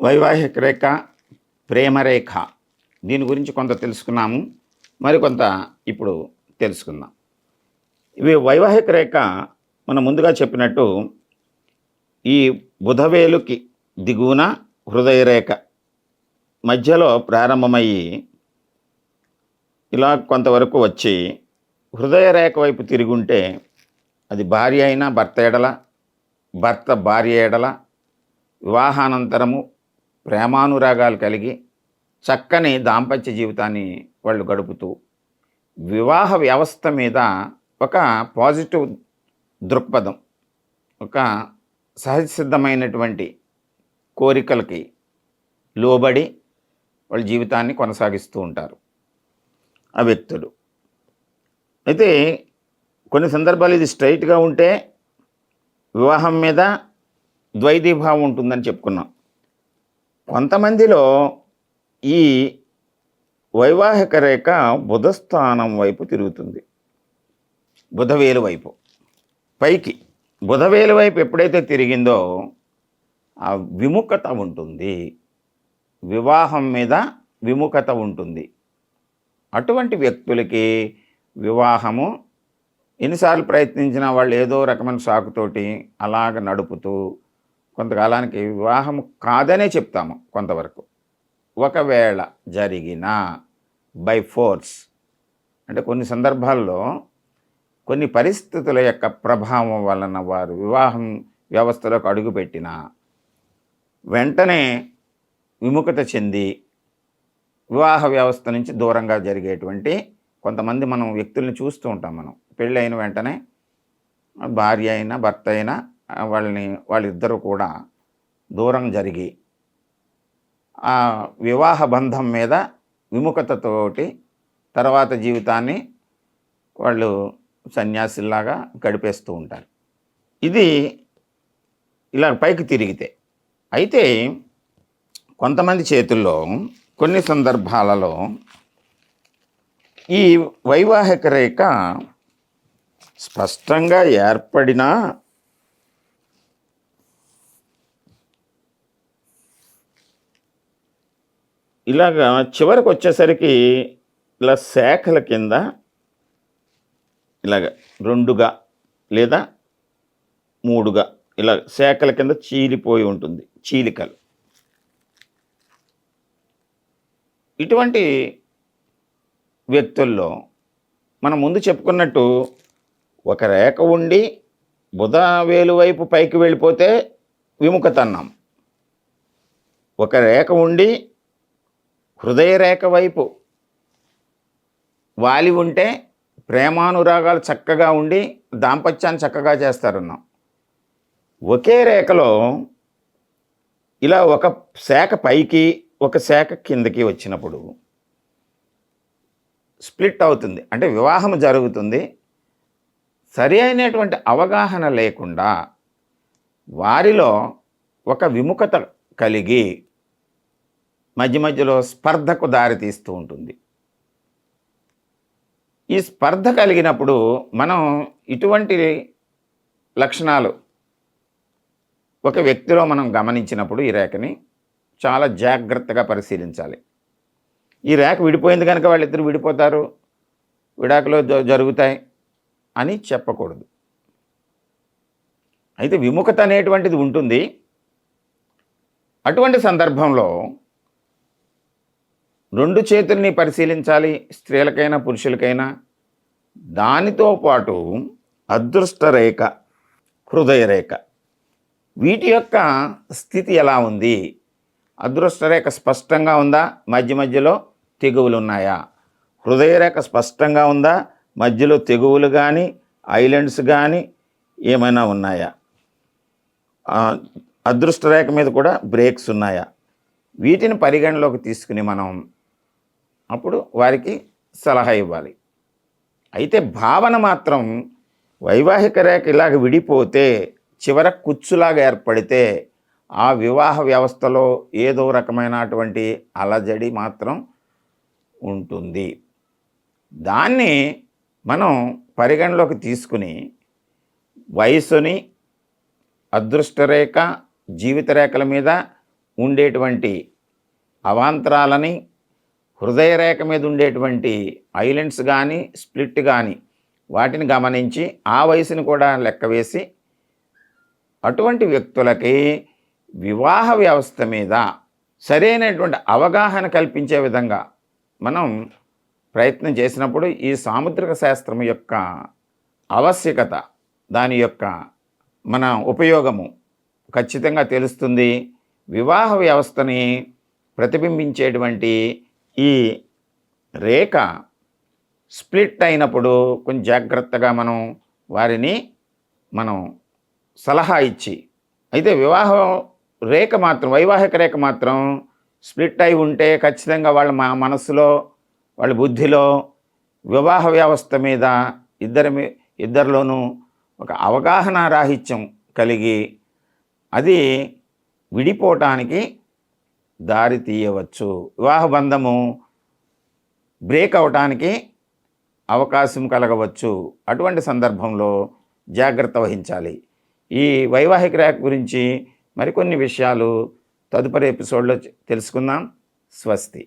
వైవాహిక రేఖ, ప్రేమ రేఖ దీని గురించి కొంత తెలుసుకున్నాము. మరికొంత ఇప్పుడు తెలుసుకుందాం. ఇవి వైవాహిక రేఖ మనం ముందుగా చెప్పినట్టు ఈ బుధవేలుకి దిగువన హృదయ రేఖ మధ్యలో ప్రారంభమయ్యి ఇలా కొంతవరకు వచ్చి హృదయ రేఖ వైపు తిరుగుంటే అది భార్య అయినా భర్త ఎడల, భర్త భార్య ఎడల వివాహానంతరము ప్రేమానురాగాలు కలిగి చక్కని దాంపత్య జీవితాన్ని వాళ్ళు గడుపుతూ వివాహ వ్యవస్థ మీద ఒక పాజిటివ్ దృక్పథం, ఒక సహజసిద్ధమైనటువంటి కోరికలకి లోబడి వాళ్ళ జీవితాన్ని కొనసాగిస్తూ ఉంటారు ఆ వ్యక్తులు. అయితే కొన్ని సందర్భాలు ఇది స్ట్రైట్గా ఉంటే వివాహం మీద ద్వైతీభావం ఉంటుందని చెప్పుకున్నాం. కొంతమందిలో ఈ వైవాహిక రేఖ బుధస్థానం వైపు తిరుగుతుంది, బుధవేలు వైపు పైకి. బుధవేలు వైపు ఎప్పుడైతే తిరిగిందో ఆ విముఖత ఉంటుంది, వివాహం మీద విముఖత ఉంటుంది. అటువంటి వ్యక్తులకి వివాహము ఎన్నిసార్లు ప్రయత్నించినా వాళ్ళు ఏదో రకమైన సాకుతోటి అలాగ నడుపుతూ కొంతకాలానికి వివాహం కాదనే చెప్తాము. కొంతవరకు ఒకవేళ జరిగినా బై ఫోర్స్, అంటే కొన్ని సందర్భాల్లో కొన్ని పరిస్థితుల యొక్క ప్రభావం వలన వారు వివాహం వ్యవస్థలోకి అడుగుపెట్టిన వెంటనే విముఖత చెంది వివాహ వ్యవస్థ నుంచి దూరంగా జరిగేటువంటి కొంతమంది మనం వ్యక్తుల్ని చూస్తూ ఉంటాం. మనం పెళ్ళి అయిన వెంటనే భార్య అయినా భర్త అయినా వాళ్ళిద్దరూ కూడా దూరం జరిగి ఆ వివాహ బంధం మీద విముఖతతోటి తర్వాత జీవితాన్ని వాళ్ళు సన్యాసిలాగా గడిపేస్తూ ఉంటారు. ఇది ఇలా పైకి తిరిగితే. అయితే కొంతమంది చేతుల్లో కొన్ని సందర్భాలలో ఈ వైవాహిక రేఖ స్పష్టంగా ఏర్పడినా ఇలాగా చివరికి వచ్చేసరికి ఇలా శాఖల కింద ఇలాగ రెండుగా లేదా మూడుగా ఇలా శాఖల కింద చీలిపోయి ఉంటుంది, చీలికలు. ఇటువంటి వ్యక్తుల్లో మనం ముందు చెప్పుకున్నట్టు ఒక రేఖ ఉండి బుధ వేలు వైపు పైకి వెళ్ళిపోతే విముఖత అన్నాం. ఒక రేఖ ఉండి హృదయ రేఖ వైపు వాలి ఉంటే ప్రేమానురాగాలు చక్కగా ఉండి దాంపత్యాన్ని చక్కగా చేస్తారన్నాం. ఒకే రేఖలో ఇలా ఒక శాఖ పైకి ఒక శాఖ కిందకి వచ్చినప్పుడు స్ప్లిట్ అవుతుంది, అంటే వివాహం జరుగుతుంది. సరి అయినటువంటి అవగాహన లేకుండా వారిలో ఒక విముఖత కలిగి మధ్య మధ్యలో స్పర్ధకు దారితీస్తూ ఉంటుంది. ఈ స్పర్ధ కలిగినప్పుడు మనం ఇటువంటి లక్షణాలు ఒక వ్యక్తిలో మనం గమనించినప్పుడు ఈ రేఖని చాలా జాగ్రత్తగా పరిశీలించాలి. ఈ రేఖ విడిపోయింది కనుక వాళ్ళిద్దరు విడిపోతారు, విడాకులు జరుగుతాయి అని చెప్పకూడదు. అయితే విముఖత అనేటువంటిది ఉంటుంది. అటువంటి సందర్భంలో రెండు చేతుల్ని పరిశీలించాలి, స్త్రీలకైనా పురుషులకైనా. దానితో పాటు అదృష్ట రేఖ, హృదయ రేఖ, వీటి యొక్క స్థితి ఎలా ఉంది? అదృష్ట రేఖ స్పష్టంగా ఉందా, మధ్య మధ్యలో తెగువులు ఉన్నాయా? హృదయ రేఖ స్పష్టంగా ఉందా, మధ్యలో తెగువులు కానీ ఐలాండ్స్ కానీ ఏమైనా ఉన్నాయా? అదృష్ట రేఖ మీద కూడా బ్రేక్స్ ఉన్నాయా? వీటిని పరిగణలోకి తీసుకుని మనం అప్పుడు వారికి సలహా ఇవ్వాలి. అయితే భావన మాత్రం వైవాహిక రేఖ ఇలాగ విడిపోతే చివర కుచ్చులాగా ఏర్పడితే ఆ వివాహ వ్యవస్థలో ఏదో రకమైనటువంటి అలజడి మాత్రం ఉంటుంది. దాన్ని మనం పరిగణలోకి తీసుకుని వయసుని, అదృష్ట రేఖ, జీవిత రేఖల మీద ఉండేటువంటి అవాంతరాలని, హృదయరేఖ మీద ఉండేటువంటి ఐలెండ్స్ కానీ, స్ప్లిట్ కానీ వాటిని గమనించి ఆ వయసుని కూడా లెక్క వేసి అటువంటి వ్యక్తులకి వివాహ వ్యవస్థ మీద సరైనటువంటి అవగాహన కల్పించే విధంగా మనం ప్రయత్నం చేసినప్పుడు ఈ సాముద్రిక శాస్త్రం యొక్క ఆవశ్యకత, దాని యొక్క మన ఉపయోగము ఖచ్చితంగా తెలుస్తుంది. వివాహ వ్యవస్థని ప్రతిబింబించేటువంటి ఈ రేఖ స్ప్లిట్ అయినప్పుడు కొంచెం జాగ్రత్తగా వారిని మనం సలహా ఇచ్చి, అయితే వైవాహిక రేఖ మాత్రం స్ప్లిట్ అయి ఉంటే ఖచ్చితంగా వాళ్ళ మనస్సులో, వాళ్ళ బుద్ధిలో వివాహ వ్యవస్థ మీద ఇద్దరిలోనూ ఒక అవగాహన రాహిత్యం కలిగి అది విడిపోవటానికి దారి తీయవచ్చు. వివాహ బంధము బ్రేక్ అవటానికి అవకాశం కలగవచ్చు. అటువంటి సందర్భంలో జాగ్రత్త వహించాలి. ఈ వైవాహిక రేఖ గురించి మరికొన్ని విషయాలు తదుపరి ఎపిసోడ్లో తెలుసుకుందాం. స్వస్తి.